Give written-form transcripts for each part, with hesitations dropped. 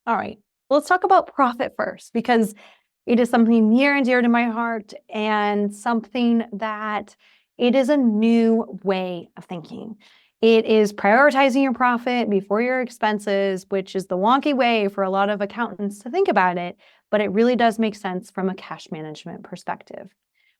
All right, let's talk about profit first because it is something near and dear to my heart and something that it is a new way of thinking. It is prioritizing your profit before your expenses, which is the wonky way for a lot of accountants to think about it, but it really does make sense from a cash management perspective.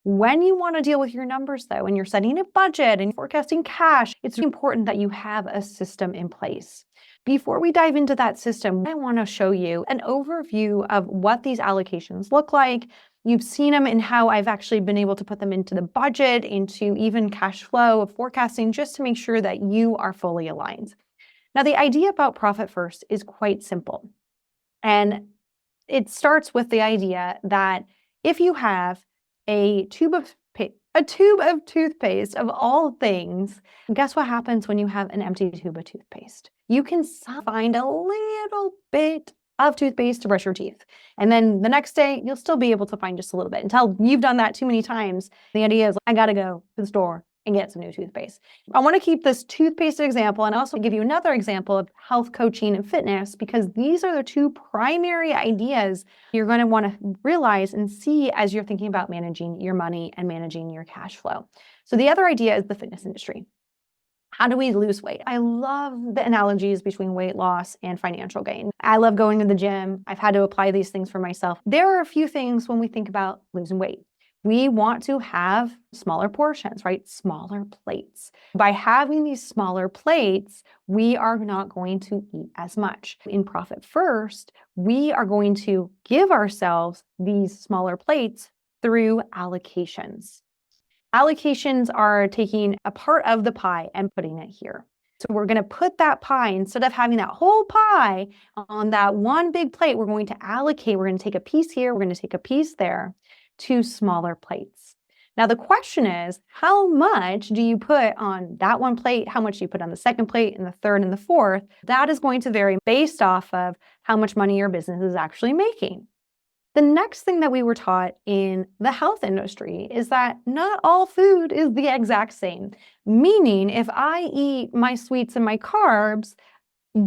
When you want to deal with your numbers, though, when you're setting a budget and forecasting cash, it's important that you have a system in place. Before we dive into that system, I want to show you an overview of what these allocations look like. You've seen them and how I've actually been able to put them into the budget, into even cash flow forecasting, just to make sure that you are fully aligned. Now, the idea about profit first is quite simple. And it starts with the idea that if you have a tube of toothpaste of all things, guess what happens when you have an empty tube of toothpaste? You can find a little bit of toothpaste to brush your teeth. And then the next day, you'll still be able to find just a little bit until you've done that too many times. The idea is, I gotta go to the store and get some new toothpaste. I want to keep this toothpaste example and also give you another example of health coaching and fitness, because these are the two primary ideas you're going to want to realize and see as you're thinking about managing your money and managing your cash flow. So the other idea is the fitness industry. How do we lose weight? I love the analogies between weight loss and financial gain. I love going to the gym. I've had to apply these things for myself. There are a few things when we think about losing weight. We want to have smaller portions, right? Smaller plates. By having these smaller plates, we are not going to eat as much. In Profit First, we are going to give ourselves these smaller plates through allocations. Allocations are taking a part of the pie and putting it here. So we're going to put that pie, instead of having that whole pie on that one big plate, we're going to allocate. We're going to take a piece here, we're going to take a piece there, to smaller plates. Now the question is, how much do you put on that one plate? How much do you put on the second plate and the third and the fourth? That is going to vary based off of how much money your business is actually making. The next thing that we were taught in the health industry is that not all food is the exact same. Meaning, if I eat my sweets and my carbs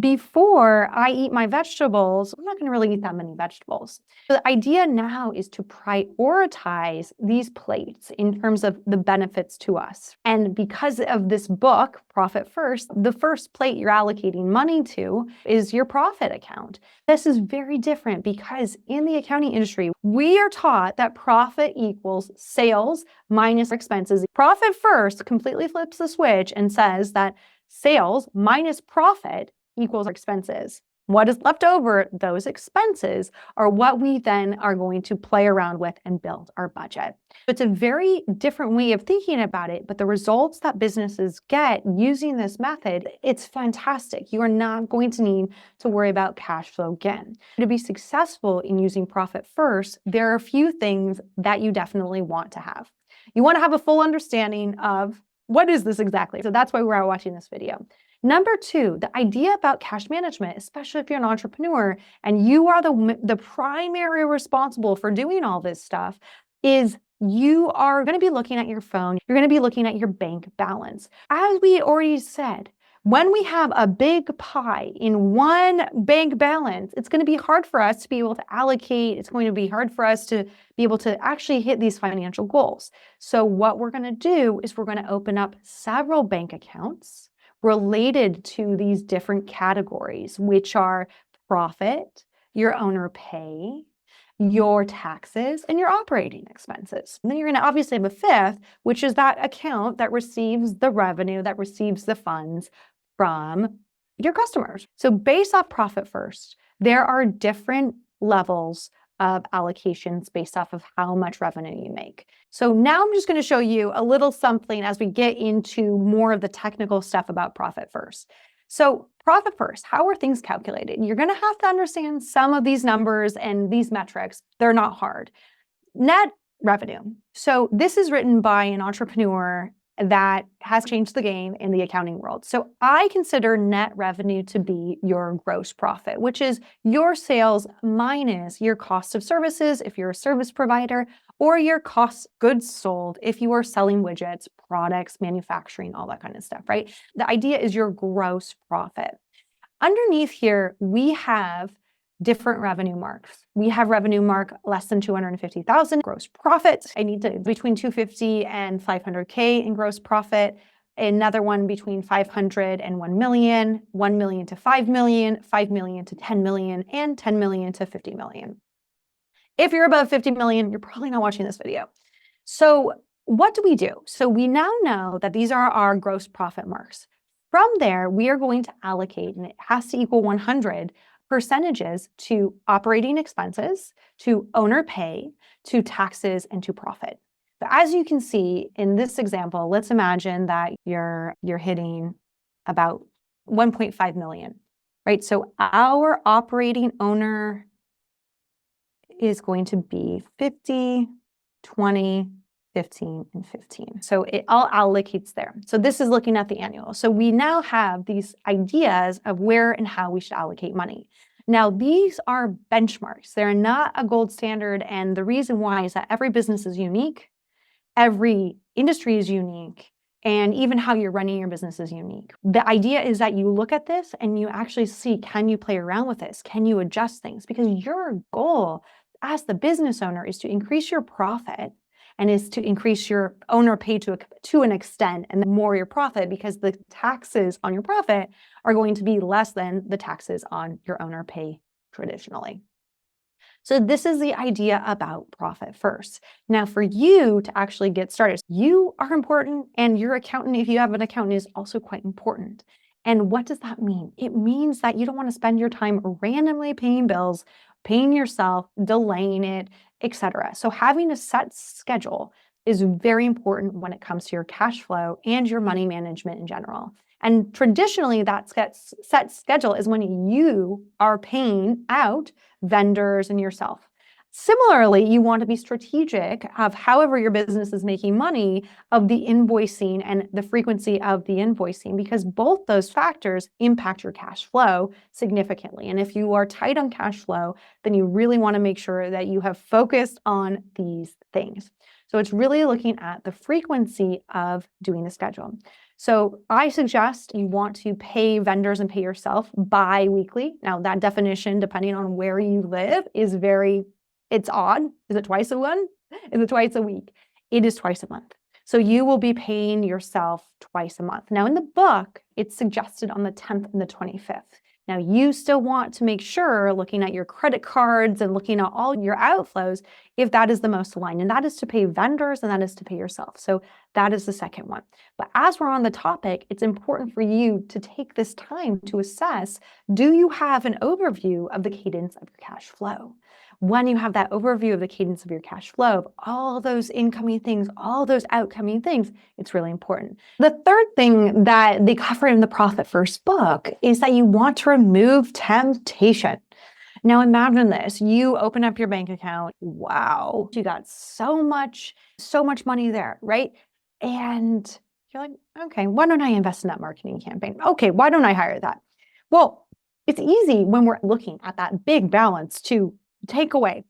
before I eat my vegetables, I'm not going to really eat that many vegetables. So the idea now is to prioritize these plates in terms of the benefits to us. And because of this book, Profit First, the first plate you're allocating money to is your profit account. This is very different because in the accounting industry, we are taught that profit equals sales minus expenses. Profit First completely flips the switch and says that sales minus profit equals expenses. What is left over, those expenses, are what we then are going to play around with and build our budget. It's a very different way of thinking about it, but the results that businesses get using this method, it's fantastic. You are not going to need to worry about cash flow again. To be successful in using Profit First, there are a few things that you definitely want to have. You want to have a full understanding of what is this exactly. So that's why we're watching this video. Number two, the idea about cash management, especially if you're an entrepreneur and you are the primary responsible for doing all this stuff, is you are going to be looking at your phone. You're going to be looking at your bank balance. As we already said, when we have a big pie in one bank balance, it's going to be hard for us to be able to allocate. It's going to be hard for us to be able to actually hit these financial goals. So what we're going to do is we're going to open up several bank accounts related to these different categories, which are profit, your owner pay, your taxes, and your operating expenses. And then you're going to obviously have a fifth, which is that account that receives the revenue, that receives the funds from your customers. So based off Profit First, there are different levels of allocations based off of how much revenue you make. So now I'm just going to show you a little something as we get into more of the technical stuff about Profit First. So Profit First, how are things calculated? You're going to have to understand some of these numbers and these metrics. They're not hard. Net revenue. So this is written by an entrepreneur that has changed the game in the accounting world. So I consider net revenue to be your gross profit, which is your sales minus your cost of services if you're a service provider, or your cost goods sold if you are selling widgets, products, manufacturing, all that kind of stuff, right? The idea is your gross profit. Underneath here, we have different revenue marks. We have revenue mark less than 250,000 gross profit. I need to between 250 and 500K in gross profit. Another one between 500 and 1 million, 1 million to 5 million, 5 million to 10 million, and 10 million to 50 million. If you're above 50 million, you're probably not watching this video. So what do we do? So we now know that these are our gross profit marks. From there, we are going to allocate, and it has to equal 100 percentages to operating expenses, to owner pay, to taxes, and to profit. But as you can see in this example, let's imagine that you're hitting about 1.5 million, right? So our operating owner is going to be 50, 20, 15, and 15. So it all allocates there. So this is looking at the annual. So we now have these ideas of where and how we should allocate money. Now, these are benchmarks. They're not a gold standard. And the reason why is that every business is unique. Every industry is unique. And even how you're running your business is unique. The idea is that you look at this and you actually see, can you play around with this? Can you adjust things? Because your goal as the business owner is to increase your profit and is to increase your owner pay to an extent, and more your profit, because the taxes on your profit are going to be less than the taxes on your owner pay traditionally. So this is the idea about profit first. Now, for you to actually get started, you are important, and your accountant, if you have an accountant, is also quite important. And what does that mean? It means that you don't want to spend your time randomly paying bills, paying yourself, delaying it, etc. So having a set schedule is very important when it comes to your cash flow and your money management in general. And traditionally, that set schedule is when you are paying out vendors and yourself. Similarly, you want to be strategic of however your business is making money, of the invoicing and the frequency of the invoicing, because both those factors impact your cash flow significantly. And if you are tight on cash flow, then you really want to make sure that you have focused on these things. So it's really looking at the frequency of doing the schedule. So I suggest you want to pay vendors and pay yourself bi-weekly. Now that definition, depending on where you live, is it's odd. Is it twice a month? Is it twice a week? It is twice a month. So you will be paying yourself twice a month. Now in the book, it's suggested on the 10th and the 25th. Now you still want to make sure, looking at your credit cards and looking at all your outflows, if that is the most aligned, and that is to pay vendors and that is to pay yourself. So that is the second one. But as we're on the topic, it's important for you to take this time to assess, do you have an overview of the cadence of your cash flow? When you have that overview of the cadence of your cash flow, of all those incoming things, all those outcoming things, it's really important. The third thing that they cover in the Profit First book is that you want to remove temptation. Now imagine this, you open up your bank account, wow, you got so much money there, right? And you're like, okay, why don't I invest in that marketing campaign? Okay, why don't I hire that? Well, it's easy when we're looking at that big balance to take away,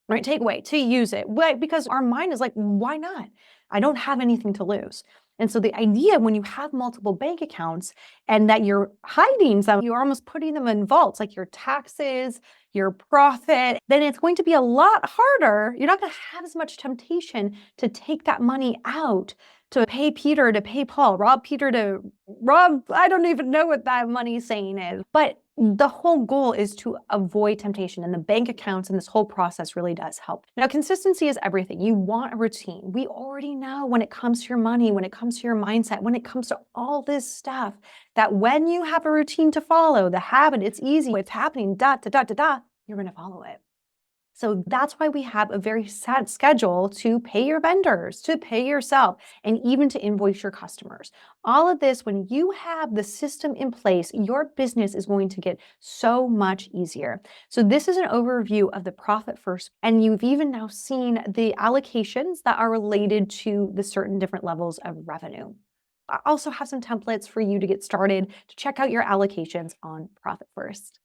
right? Take away, to use it, because our mind is like, why not? I don't have anything to lose. And so the idea when you have multiple bank accounts and that you're hiding some, you're almost putting them in vaults, like your taxes, your profit, then it's going to be a lot harder. You're not going to have as much temptation to take that money out, to pay Peter, to pay Paul, rob Peter to rob. I don't even know what that money saying is. But the whole goal is to avoid temptation, and the bank accounts and this whole process really does help. Now, consistency is everything. You want a routine. We already know when it comes to your money, when it comes to your mindset, when it comes to all this stuff, that when you have a routine to follow, the habit, it's easy, it's happening, you're going to follow it. So that's why we have a very set schedule to pay your vendors, to pay yourself, and even to invoice your customers. All of this, when you have the system in place, your business is going to get so much easier. So this is an overview of the Profit First, and you've even now seen the allocations that are related to the certain different levels of revenue. I also have some templates for you to get started to check out your allocations on Profit First.